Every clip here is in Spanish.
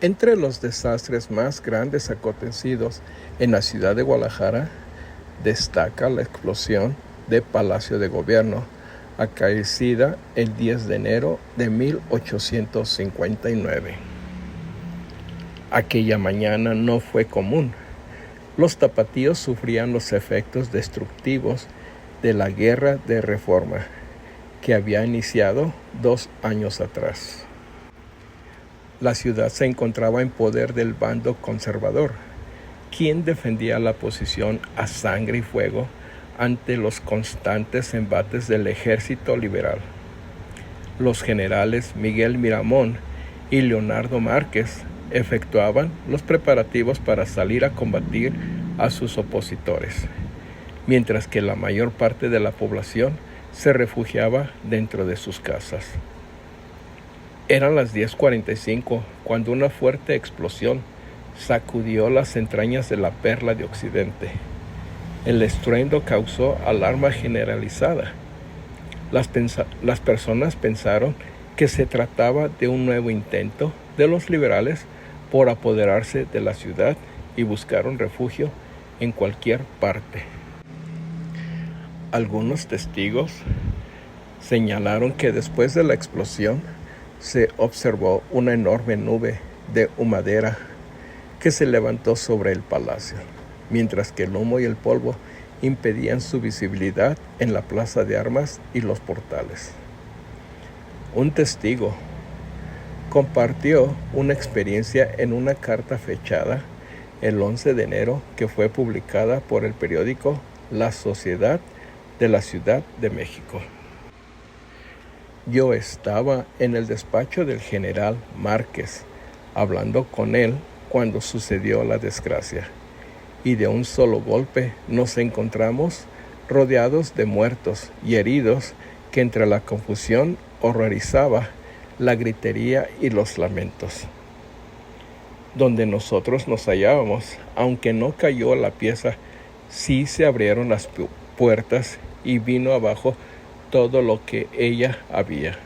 Entre los desastres más grandes acontecidos en la ciudad de Guadalajara, destaca la explosión del Palacio de Gobierno, acaecida el 10 de enero de 1859. Aquella mañana no fue común. Los tapatíos sufrían los efectos destructivos de la Guerra de Reforma, que había iniciado 2 años atrás. La ciudad se encontraba en poder del bando conservador, quien defendía la posición a sangre y fuego ante los constantes embates del ejército liberal. Los generales Miguel Miramón y Leonardo Márquez efectuaban los preparativos para salir a combatir a sus opositores, mientras que la mayor parte de la población se refugiaba dentro de sus casas. Eran las 10:45 cuando una fuerte explosión sacudió las entrañas de la Perla de Occidente. El estruendo causó alarma generalizada. Las personas pensaron que se trataba de un nuevo intento de los liberales por apoderarse de la ciudad y buscaron refugio en cualquier parte. Algunos testigos señalaron que después de la explosión se observó una enorme nube de humadera que se levantó sobre el palacio, mientras que el humo y el polvo impedían su visibilidad en la plaza de armas y los portales. Un testigo compartió una experiencia en una carta fechada el 11 de enero que fue publicada por el periódico La Sociedad de la Ciudad de México. Yo estaba en el despacho del general Márquez, hablando con él cuando sucedió la desgracia, y de un solo golpe nos encontramos rodeados de muertos y heridos que entre la confusión horrorizaba la gritería y los lamentos. Donde nosotros nos hallábamos, aunque no cayó la pieza, sí se abrieron las puertas y vino abajo todo lo que ella había.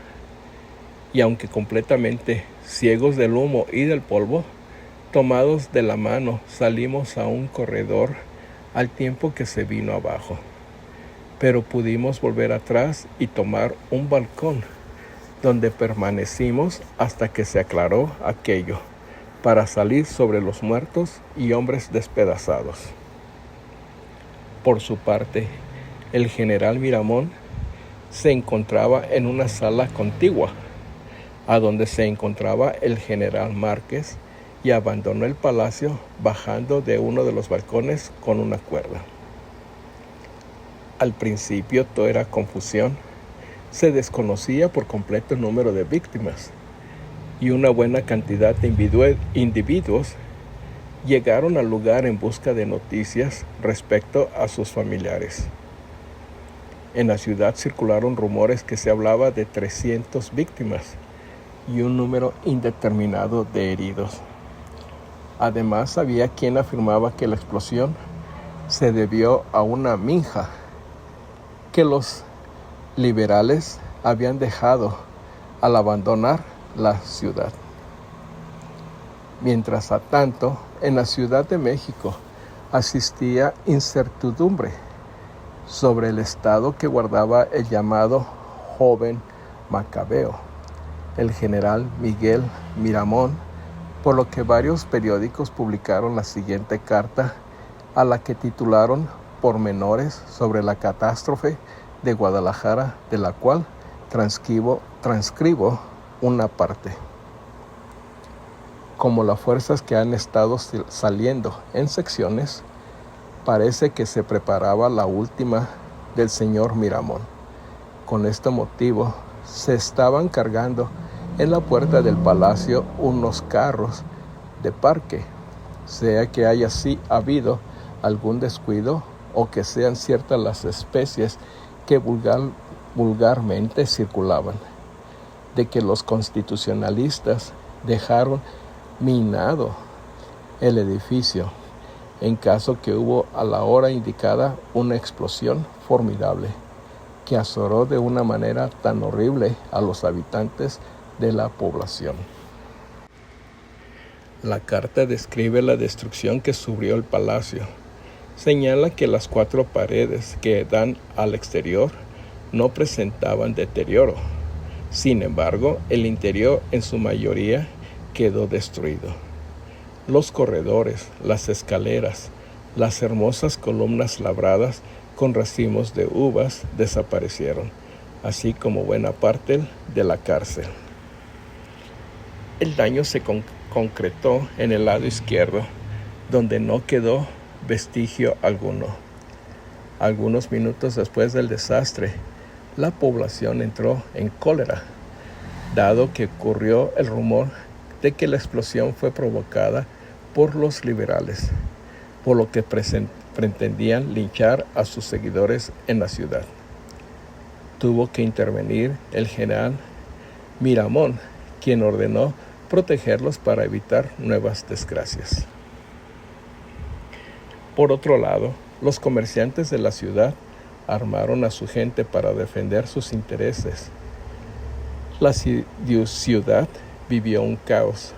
Y aunque completamente ciegos del humo y del polvo, tomados de la mano salimos a un corredor al tiempo que se vino abajo. Pero pudimos volver atrás y tomar un balcón, donde permanecimos hasta que se aclaró aquello, para salir sobre los muertos y hombres despedazados. Por su parte, el general Miramón se encontraba en una sala contigua, a donde se encontraba el general Márquez, y abandonó el palacio bajando de uno de los balcones con una cuerda. Al principio todo era confusión. Se desconocía por completo el número de víctimas, y una buena cantidad de individuos llegaron al lugar en busca de noticias respecto a sus familiares. En la ciudad circularon rumores que se hablaba de 300 víctimas y un número indeterminado de heridos. Además, había quien afirmaba que la explosión se debió a una minja que los liberales habían dejado al abandonar la ciudad. Mientras tanto, en la Ciudad de México asistía incertidumbre sobre el estado que guardaba el llamado joven Macabeo, el general Miguel Miramón, por lo que varios periódicos publicaron la siguiente carta, a la que titularon Pormenores sobre la catástrofe de Guadalajara, de la cual transcribo una parte. Como las fuerzas que han estado saliendo en secciones, parece que se preparaba la última del señor Miramón. Con este motivo, se estaban cargando en la puerta del palacio unos carros de parque, sea que haya habido algún descuido o que sean ciertas las especies que vulgarmente circulaban, de que los constitucionalistas dejaron minado el edificio, en caso que hubo a la hora indicada una explosión formidable que azoró de una manera tan horrible a los habitantes de la población. La carta describe la destrucción que sufrió el palacio. Señala que las 4 paredes que dan al exterior no presentaban deterioro. Sin embargo, el interior en su mayoría quedó destruido. Los corredores, las escaleras, las hermosas columnas labradas con racimos de uvas desaparecieron, así como buena parte de la cárcel. El daño se concretó en el lado izquierdo, donde no quedó vestigio alguno. Algunos minutos después del desastre, la población entró en cólera, dado que corrió el rumor de que la explosión fue provocada por los liberales, por lo que pretendían linchar a sus seguidores en la ciudad. Tuvo que intervenir el general Miramón, quien ordenó protegerlos para evitar nuevas desgracias. Por otro lado, los comerciantes de la ciudad armaron a su gente para defender sus intereses. La ciudad vivió un caos,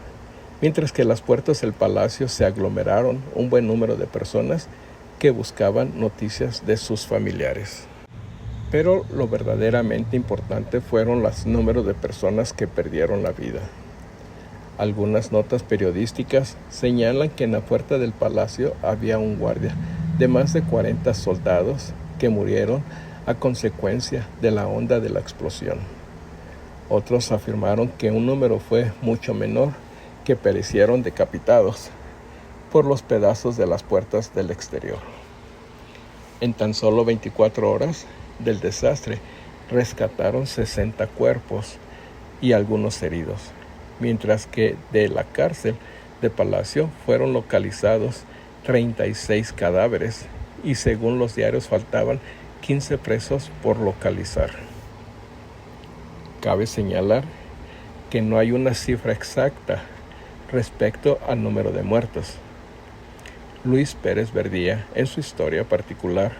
mientras que las puertas del palacio se aglomeraron un buen número de personas que buscaban noticias de sus familiares. Pero lo verdaderamente importante fueron los números de personas que perdieron la vida. Algunas notas periodísticas señalan que en la puerta del palacio había un guardia de más de 40 soldados que murieron a consecuencia de la onda de la explosión. Otros afirmaron que un número fue mucho menor, que perecieron decapitados por los pedazos de las puertas del exterior. En tan solo 24 horas del desastre, rescataron 60 cuerpos y algunos heridos, mientras que de la cárcel de Palacio fueron localizados 36 cadáveres y según los diarios faltaban 15 presos por localizar. Cabe señalar que no hay una cifra exacta respecto al número de muertos. Luis Pérez Verdía, en su historia particular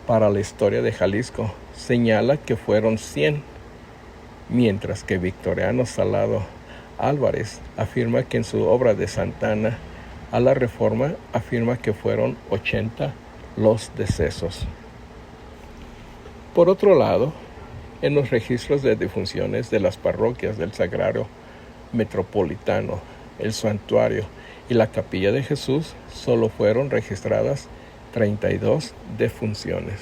para la historia de Jalisco, señala que fueron 100, mientras que Victoriano Salado Álvarez afirma que en su obra de Santana a la Reforma afirma que fueron 80 los decesos. Por otro lado, en los registros de defunciones de las parroquias del Sagrario Metropolitano, el Santuario y la Capilla de Jesús, solo fueron registradas 32 defunciones.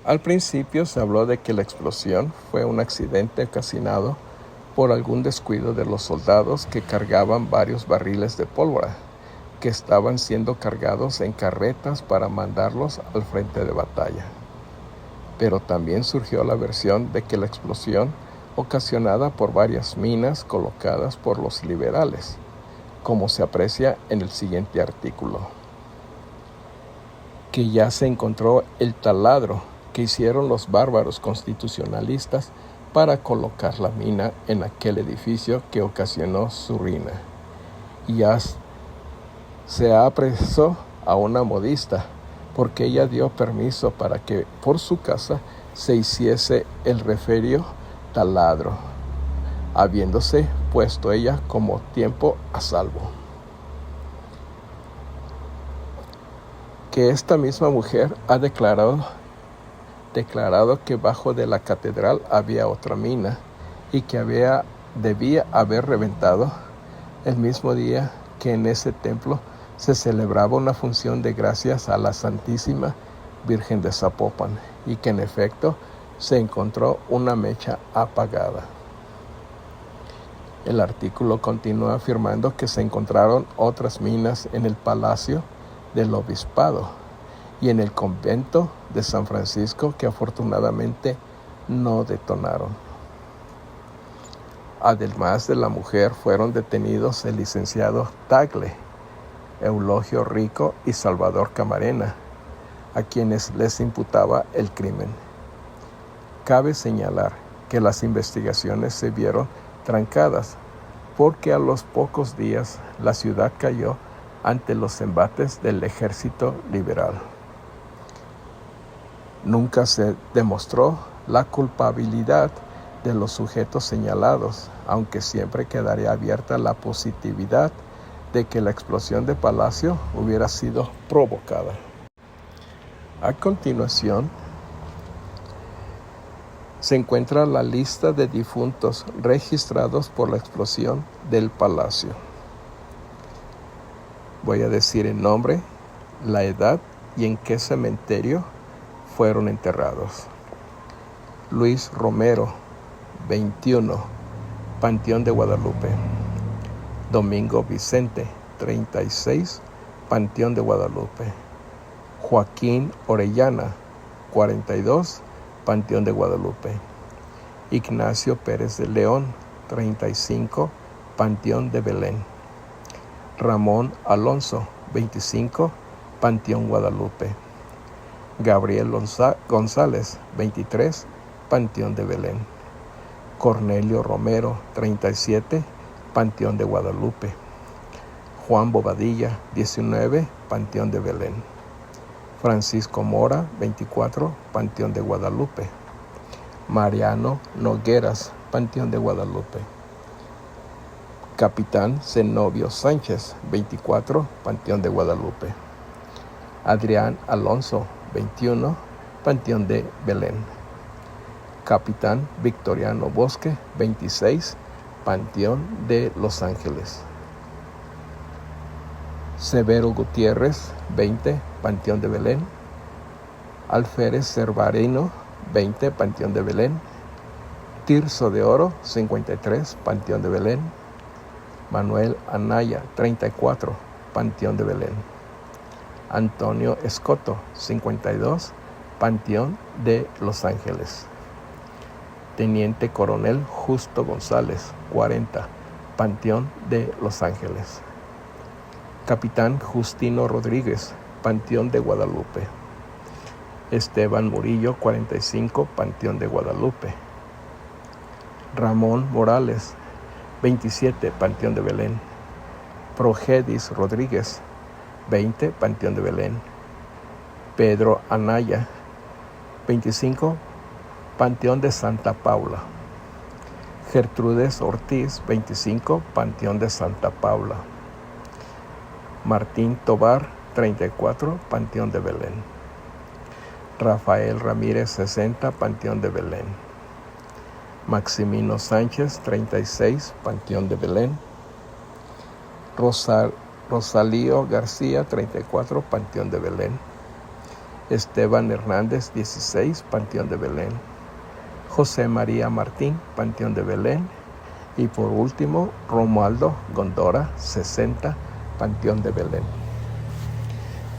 Al principio se habló de que la explosión fue un accidente ocasionado por algún descuido de los soldados que cargaban varios barriles de pólvora, que estaban siendo cargados en carretas para mandarlos al frente de batalla. Pero también surgió la versión de que la explosión, ocasionada por varias minas colocadas por los liberales, como se aprecia en el siguiente artículo, que ya se encontró el taladro que hicieron los bárbaros constitucionalistas para colocar la mina en aquel edificio que ocasionó su ruina. Y ya se apresó a una modista porque ella dio permiso para que por su casa se hiciese el referido taladro, habiéndose puesto ella como tiempo a salvo. Que esta misma mujer ha declarado que bajo de la catedral había otra mina y que debía haber reventado el mismo día que en ese templo se celebraba una función de gracias a la Santísima Virgen de Zapopan y que en efecto se encontró una mecha apagada. El artículo continúa afirmando que se encontraron otras minas en el Palacio del Obispado y en el convento de San Francisco que afortunadamente no detonaron. Además de la mujer, fueron detenidos el licenciado Tagle, Eulogio Rico y Salvador Camarena, a quienes les imputaba el crimen. Cabe señalar que las investigaciones se vieron trancadas porque a los pocos días la ciudad cayó ante los embates del ejército liberal. Nunca se demostró la culpabilidad de los sujetos señalados, aunque siempre quedaría abierta la positividad de que la explosión de Palacio hubiera sido provocada. A continuación, se encuentra la lista de difuntos registrados por la explosión del Palacio. Voy a decir el nombre, la edad y en qué cementerio fueron enterrados. Luis Romero, 21, Panteón de Guadalupe. Domingo Vicente, 36, Panteón de Guadalupe. Joaquín Orellana, 42, Panteón de Guadalupe. Ignacio Pérez de León, 35, Panteón de Belén. Ramón Alonso, 25, Panteón Guadalupe. Gabriel González, 23, Panteón de Belén. Cornelio Romero, 37, Panteón de Guadalupe. Juan Bobadilla, 19, Panteón de Belén. Francisco Mora, 24, Panteón de Guadalupe. Mariano Nogueras, Panteón de Guadalupe. Capitán Zenobio Sánchez, 24, Panteón de Guadalupe. Adrián Alonso, 21, Panteón de Belén. Capitán Victoriano Bosque, 26, Panteón de Los Ángeles. Severo Gutiérrez, 20, Panteón de Belén. Alférez Cervarino, 20, Panteón de Belén. Tirso de Oro, 53, Panteón de Belén. Manuel Anaya, 34, Panteón de Belén. Antonio Escoto, 52, Panteón de Los Ángeles. Teniente Coronel Justo González, 40, Panteón de Los Ángeles. Capitán Justino Rodríguez, Panteón de Guadalupe. Esteban Murillo, 45, Panteón de Guadalupe. Ramón Morales, 27, Panteón de Belén. Progedis Rodríguez, 20, Panteón de Belén. Pedro Anaya, 25, Panteón de Santa Paula. Gertrudes Ortiz, 25, Panteón de Santa Paula. Martín Tobar, 34, Panteón de Belén. Rafael Ramírez, 60, Panteón de Belén. Maximino Sánchez, 36, Panteón de Belén. Rosalío García, 34, Panteón de Belén. Esteban Hernández, 16, Panteón de Belén. José María Martín, Panteón de Belén. Y por último, Romualdo Gondora, 60, Panteón de Belén.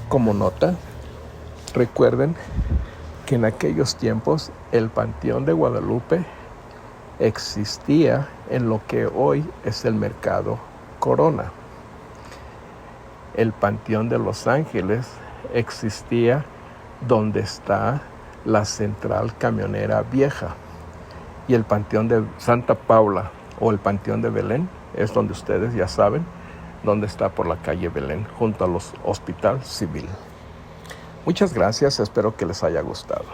Como nota, recuerden que en aquellos tiempos el Panteón de Guadalupe existía en lo que hoy es el Mercado Corona. El Panteón de Los Ángeles existía donde está la central camionera vieja. Y el Panteón de Santa Paula o el Panteón de Belén es donde ustedes ya saben, donde está por la calle Belén, junto a los Hospital Civil. Muchas gracias, espero que les haya gustado.